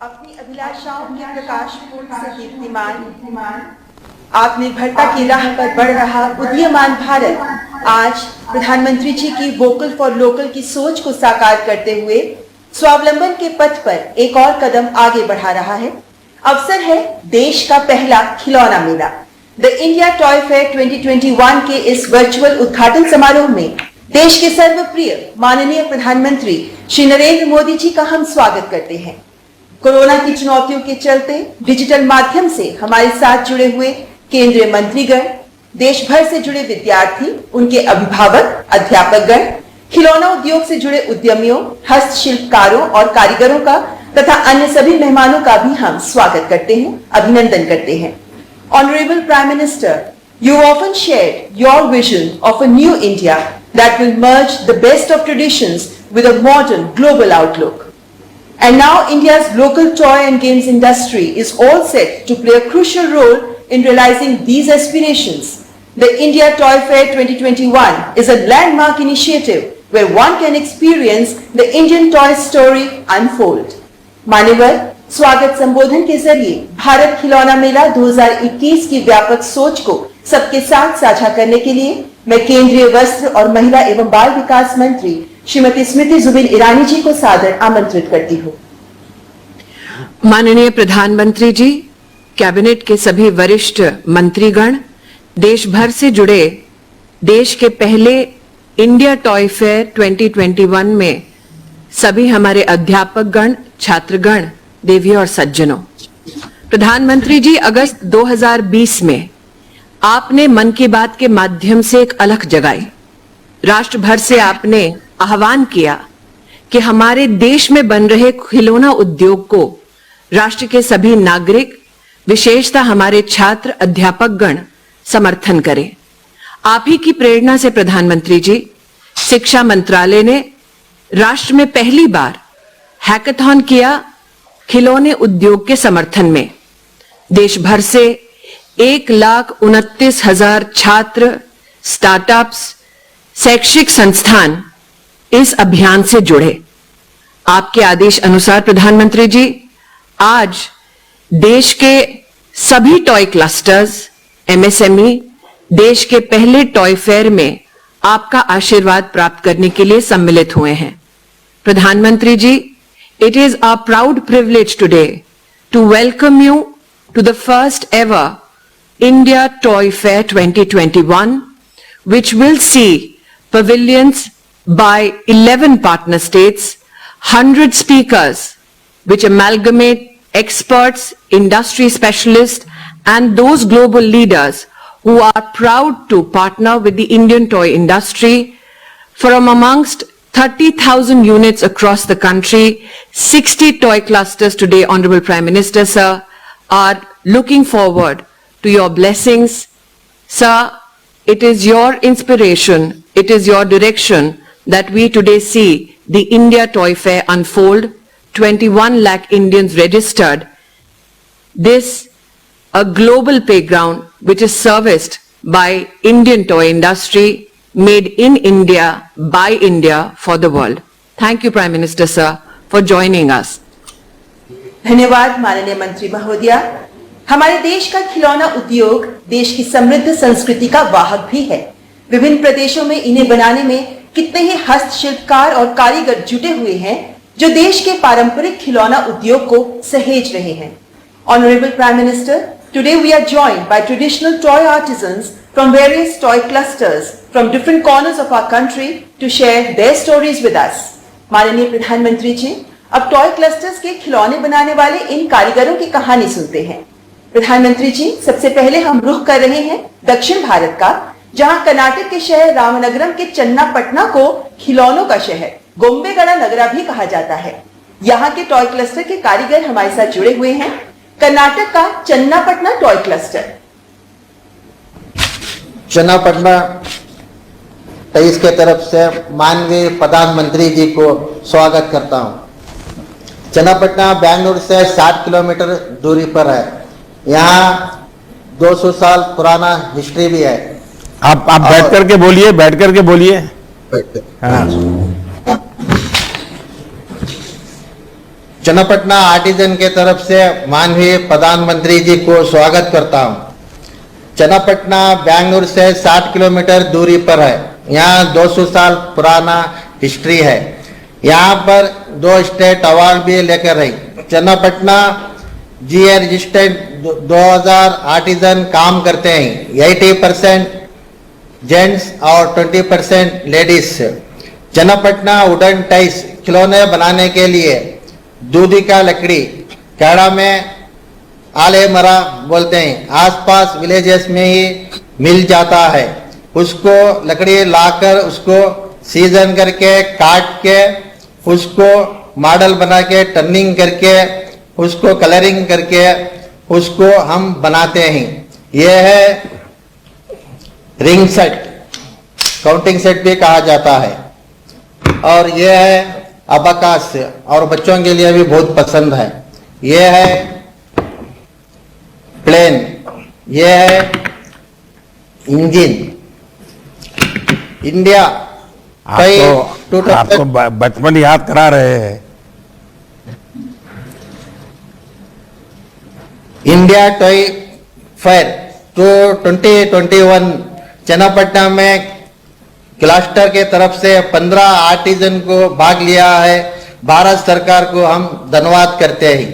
अपनी अभिलाषाओं के प्रकाश से दीप्तिमान, आत्मनिर्भरता की राह पर बढ़ रहा उदीयमान भारत आज प्रधानमंत्री जी की वोकल फॉर लोकल की सोच को साकार करते हुए स्वावलंबन के पथ पर एक और कदम आगे बढ़ा रहा है। अवसर है देश का पहला खिलौना मेला। द इंडिया टॉय फेयर 2021 के इस वर्चुअल उद्घाटन समारोह में देश के सर्वप्रिय माननीय प्रधानमंत्री श्री नरेंद्र मोदी जी का हम स्वागत करते हैं। कोरोना की चुनौतियों के चलते डिजिटल माध्यम से हमारे साथ जुड़े हुए केंद्रीय मंत्रीगण, देश भर से जुड़े विद्यार्थी, उनके अभिभावक, अध्यापकगण, खिलौना उद्योग से जुड़े उद्यमियों, हस्तशिल्पकारों और कारीगरों का तथा अन्य सभी मेहमानों का भी हम स्वागत करते हैं, अभिनंदन करते हैं। Honorable Prime Minister, you often shared your vision of a new India that will merge the best of traditions with a modern global outlook. And now India's local toy and games industry is all set to play a crucial role in realizing these aspirations. The India Toy Fair 2021 is a landmark initiative where one can experience the Indian toy story unfold. मान्यवर, स्वागत संबोधन के जरिए भारत खिलौना मेला 2021 की व्यापक सोच को सबके साथ साझा करने के लिए मैं केंद्रीय वस्त्र और महिला एवं बाल विकास मंत्री श्रीमती स्मृति जुबिन ईरानी जी को सादर आमंत्रित करती हूँ। माननीय प्रधानमंत्री जी, कैबिनेट के सभी वरिष्ठ मंत्रीगण, देश भर से जुड़े देश के पहले इंडिया टॉय फेयर 2021 में सभी हमारे अध्यापकगण, छात्रगण, देवी और सज्जनों, प्रधानमंत्री जी, अगस्त 2020 में आपने मन की बात के माध्यम से एक अलख जगाई। राष्ट्र भर से आपने आह्वान किया कि हमारे देश में बन रहे खिलौना उद्योग को राष्ट्र के सभी नागरिक, विशेषतः हमारे छात्र, अध्यापकगण समर्थन करें। आप ही की प्रेरणा से प्रधानमंत्री जी, शिक्षा मंत्रालय ने राष्ट्र में पहली बार हैकाथॉन किया खिलौने उद्योग के समर्थन में। देश भर से 1,29,000 छात्र, स्टार्टअप्स, शैक्षिक संस्थान इस अभियान से जुड़े। आपके आदेश अनुसार प्रधानमंत्री जी, आज देश के सभी टॉय क्लस्टर्स, एमएसएमई देश के पहले टॉय फेयर में आपका आशीर्वाद प्राप्त करने के लिए सम्मिलित हुए हैं। प्रधानमंत्री जी, it is our proud privilege today to welcome you to the first ever India Toy Fair 2021, which will see pavilions by 11 partner states, 100 speakers, which amalgamate experts, industry specialists, and those global leaders who are proud to partner with the Indian toy industry. From amongst 30,000 units across the country, 60 toy clusters today, Honorable Prime Minister, sir, are looking forward to your blessings. Sir, it is your inspiration, it is your direction that we today see the India Toy Fair unfold. 21 lakh Indians registered. This, a global playground which is serviced by Indian toy industry, made in India, by India, for the world. Thank you, Prime Minister, sir, for joining us. धन्यवाद माननीय मंत्री महोदया। हमारे देश का खिलौना उद्योग देश की समृद्ध संस्कृति का वाहक भी है। विभिन्न प्रदेशों में इन्हें बनाने में कितने ही हस्तशिल्पकार और कारीगर जुटे हुए हैं जो देश के पारंपरिक खिलौना उद्योग को सहेज रहे हैं। Honorable Prime Minister, today we are joined by traditional toy artisans from various toy clusters from different corners of our country to share their stories with us. माननीय प्रधानमंत्री जी, अब टॉय क्लस्टर्स के खिलौने बनाने वाले इन कारीगरों की कहानी सुनते हैं। प्रधानमंत्री जी, सबसे पहले हम रुख कर रहे हैं दक्षिण भारत का, जहां कर्नाटक के शहर रामनगरम के चन्नापटना को खिलौनों का शहर गोम्बेगड़ा नगरा भी कहा जाता है। यहाँ के टॉय क्लस्टर के कारीगर हमारे साथ जुड़े हुए हैं। कर्नाटक का चन्नापटना टॉय क्लस्टर। चन्नापटना 23 के तरफ से माननीय प्रधानमंत्री जी को स्वागत करता हूँ। चन्नापटना बेंगलुरु से 60 किलोमीटर दूरी पर है। यहाँ 200 साल पुराना हिस्ट्री भी है। आप बैठ करके बोलिए, बैठ करके बोलिए। हाँ। चन्नापटना आर्टिजन के तरफ से माननीय प्रधानमंत्री जी को स्वागत करता हूं। चन्नापटना बेंगलुरु से 60 किलोमीटर दूरी पर है। यहाँ 200 साल पुराना हिस्ट्री है। यहाँ पर 2 स्टेट अवार्ड भी लेकर रही। चन्नापटना जीए रजिस्टर्ड 2000 आर्टिजन काम करते हैं। 80% जेंट्स और 20% लेडीज। चन्नापटना वुडन टाइस खिलौने बनाने के लिए दूधी का लकड़ी, कैड़ा में आले मरा बोलते हैं, आसपास विलेजेस में ही मिल जाता है। उसको लकड़ी लाकर उसको सीजन करके काट के उसको मॉडल बना के टर्निंग करके उसको कलरिंग करके उसको हम बनाते हैं। यह है रिंग सेट, काउंटिंग सेट भी कहा जाता है। और यह है अबाकास, और बच्चों के लिए भी बहुत पसंद है। यह है प्लेन, यह है इंजन। इंडिया आपको बचपन याद करा रहे हैं। इंडिया टॉय फेयर तो 2021 चन्नापटना में क्लस्टर के तरफ से 15 आर्टिजन को भाग लिया है। भारत सरकार को हम धन्यवाद करते हैं।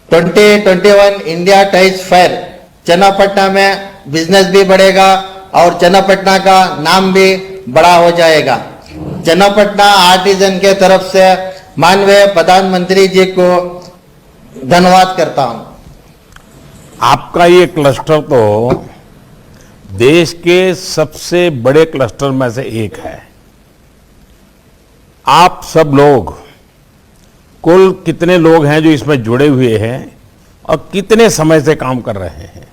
2021 इंडिया टॉयज फेयर चन्नापटना में बिजनेस भी बढ़ेगा और चन्नापटना का नाम भी बड़ा हो जाएगा। चन्नापटना आर्टिजन के तरफ से माननीय प्रधानमंत्री जी को धन्यवाद करता हूं। आपका ये क्लस्टर तो देश के सबसे बड़े क्लस्टर में से एक है। आप सब लोग, कुल कितने लोग हैं जो इसमें जुड़े हुए हैं और कितने समय से काम कर रहे हैं?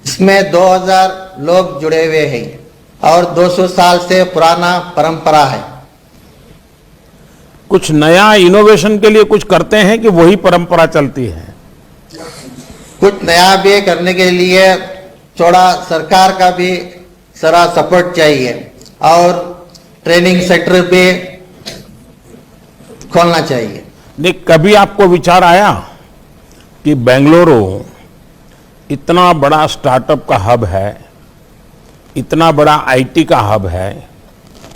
इसमें 2000 लोग जुड़े हुए हैं और 200 साल से पुराना परंपरा है। कुछ नया इनोवेशन के लिए कुछ करते हैं कि वही परंपरा चलती है? कुछ नया भी करने के लिए थोड़ा सरकार का भी सारा सपोर्ट चाहिए और ट्रेनिंग सेंटर भी खोलना चाहिए। नहीं, कभी आपको विचार आया कि बेंगलुरु इतना बड़ा स्टार्टअप का हब है, इतना बड़ा आईटी का हब है,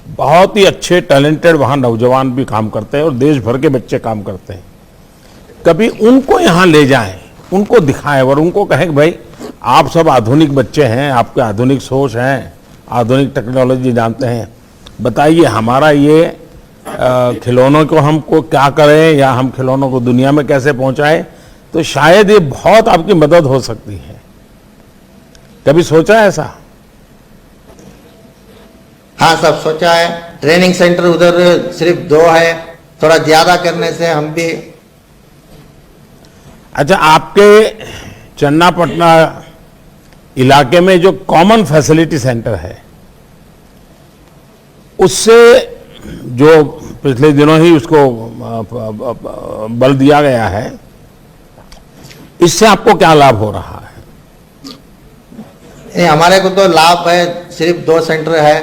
बहुत ही अच्छे टैलेंटेड वहाँ नौजवान भी काम करते हैं और देश भर के बच्चे काम करते हैं, कभी उनको यहाँ ले जाएं, उनको दिखाएं और उनको कहें कि भाई आप सब आधुनिक बच्चे हैं, आपके आधुनिक सोच हैं, आधुनिक टेक्नोलॉजी जानते हैं, बताइए हमारा ये खिलौनों को हमको क्या करें या हम खिलौनों को दुनिया में कैसे पहुंचाएं, तो शायद ये बहुत आपकी मदद हो सकती है। कभी सोचा है ऐसा? हाँ, सब सोचा है। ट्रेनिंग सेंटर उधर सिर्फ 2 है, थोड़ा ज्यादा करने से हम भी। अच्छा, आपके चन्नापटना इलाके में जो कॉमन फैसिलिटी सेंटर है, उससे जो पिछले दिनों ही उसको बल दिया गया है, इससे आपको क्या लाभ हो रहा है? हमारे को तो लाभ है, सिर्फ 2 सेंटर है,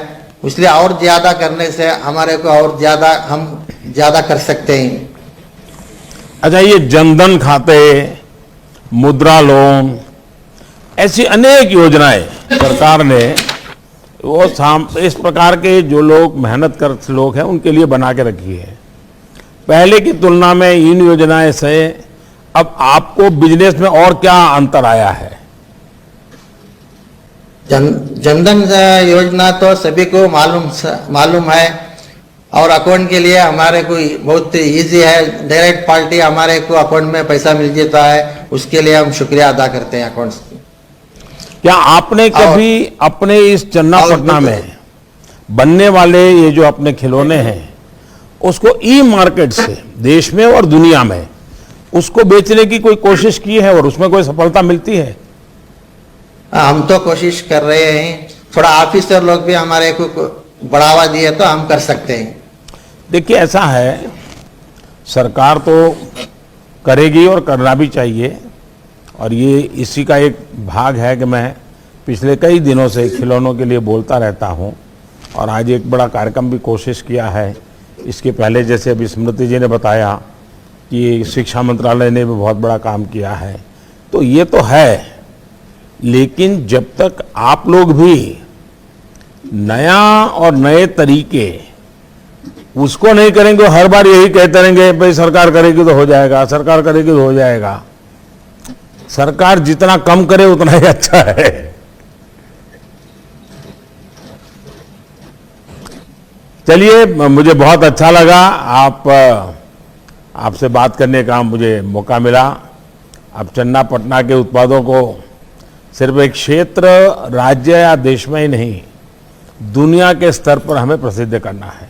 इसलिए और ज्यादा करने से हमारे को और ज्यादा हम ज्यादा कर सकते हैं। अच्छा, ये जनधन खाते, मुद्रा लोन, ऐसी अनेक योजनाएं सरकार ने वो इस प्रकार के जो लोग मेहनत कर लोग हैं उनके लिए बना के रखी है। पहले की तुलना में इन योजनाएं से अब आपको बिजनेस में और क्या अंतर आया है? जनधन योजना तो सभी को मालूम है और अकाउंट के लिए हमारे को बहुत इजी है। डायरेक्ट पार्टी हमारे को अकाउंट में पैसा मिल जाता है, उसके लिए हम शुक्रिया अदा करते हैं अकाउंट से। क्या आपने कभी अपने इस चन्नापटना में बनने वाले ये जो अपने खिलौने हैं उसको ई मार्केट से देश में और दुनिया में उसको बेचने की कोई कोशिश की है और उसमें कोई सफलता मिलती है? हम तो कोशिश कर रहे हैं, थोड़ा ऑफिसर लोग भी हमारे को बढ़ावा दिए तो हम कर सकते हैं। देखिए, ऐसा है, सरकार तो करेगी और करना भी चाहिए, और ये इसी का एक भाग है कि मैं पिछले कई दिनों से खिलौनों के लिए बोलता रहता हूँ और आज एक बड़ा कार्यक्रम भी कोशिश किया है। इसके पहले जैसे अभी स्मृति जी ने बताया कि शिक्षा मंत्रालय ने भी बहुत बड़ा काम किया है, तो ये तो है, लेकिन जब तक आप लोग भी नया और नए तरीके उसको नहीं करेंगे, हर बार यही कहते रहेंगे भाई सरकार करेगी तो हो जाएगा, सरकार करेगी तो हो जाएगा। सरकार जितना कम करे उतना ही अच्छा है। चलिए, मुझे बहुत अच्छा लगा आपसे बात करने का मुझे मौका मिला। अब चन्नापटना के उत्पादों को सिर्फ एक क्षेत्र, राज्य या देश में ही नहीं, दुनिया के स्तर पर हमें प्रसिद्ध करना है।